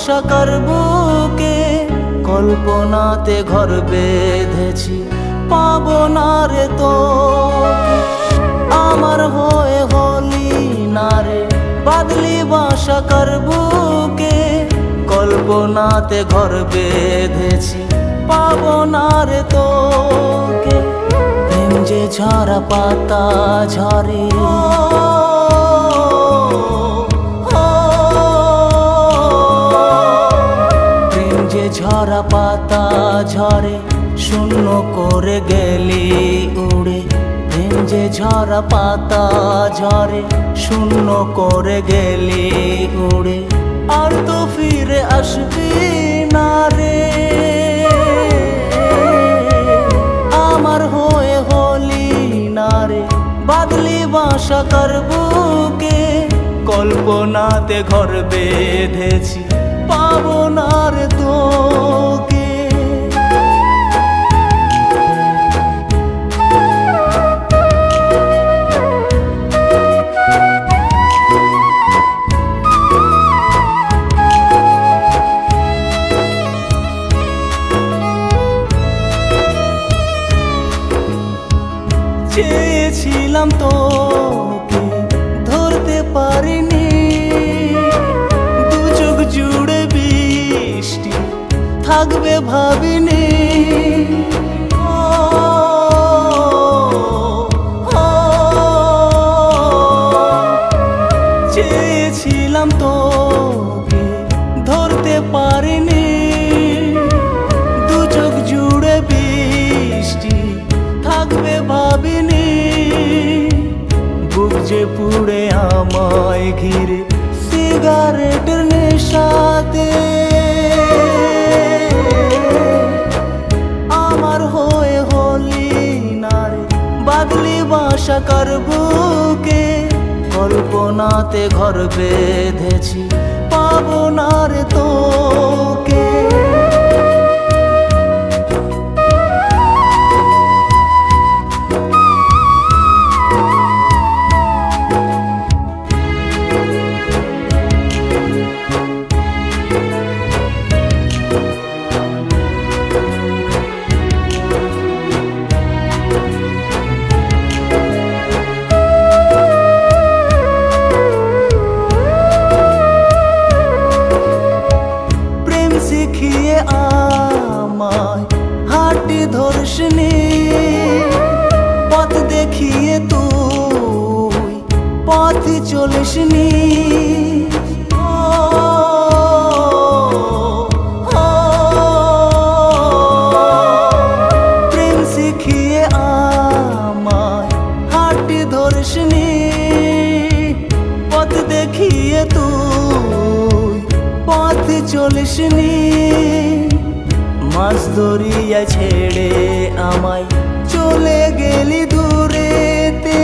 বাসাকার বুকে কল্পনাতে ঘর বেঁধেছি, পাবো না রে তোকে। আমার হয়ে হলি না রে বাদলি বাসাকার বুকে কল্পনাতে ঘর বেঁধেছি, পাবো না রে তোকে। প্রেম যে ঝরা পাতা ঝরে, প্রেম যে ঝরা পাতা ঝরে শূন্য করে গেলি উড়ে। প্রেম যে ঝরা পাতা ঝরে শূন্য করে গেলি উড়ে, আর তো ফিরে আসবি না রে। আমার হয়ে হলি না রে বাদলি বাসাকার বুকে কল্পনাতে ঘর বেঁধেছি, পাবো না রে তোকে। চেয়েছিলাম তোকে ধরতে পারিনি, দু চোখ জুড়ে বৃষ্টি থাকবে ভাবিনি। চেয়েছিলাম তোকে ধরতে পারিনি, দু চোখ জুড়ে বৃষ্টি থাকবে ভাবিনি। বুক যে পুড়ে আমায় ঘিরে সিগারেটের নেশাতে, আমার হয়ে হলি না রে বাদলি বাসাকার বুকে কল্পনাতে ঘর বেঁধেছি, পাবো না রে তোকে। শিখিয়ে আমায় হাঁটি ধর্ষিনী, পথ দেখিয়ে তুই পথ চলিসনি। প্রেম শিখিয়ে আমায় হাঁটি ধর্ষিনী, পথ দেখিয়ে তুই পথ চলিসনি। মাছ দরিয়া ছেড়ে আমায় চলে গেলি দূরেতে,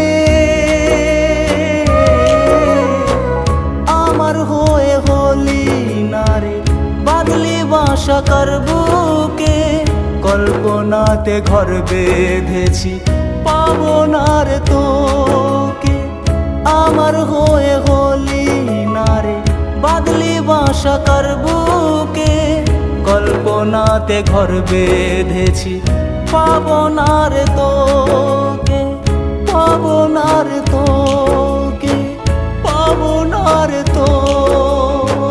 আমার হয়ে হলি না রে বাদলি বাসাকার বুকে কল্পনাতে ঘর বেঁধেছি, পাবো না রে তোকে। আমার হয়ে হলি না রে বাদলি বাসাকার বুকে কল্পনাতে ঘর বেঁধেছি, পাবো না রে তোকে, পাবো না রে তোকে, পাবো না রে তোকে।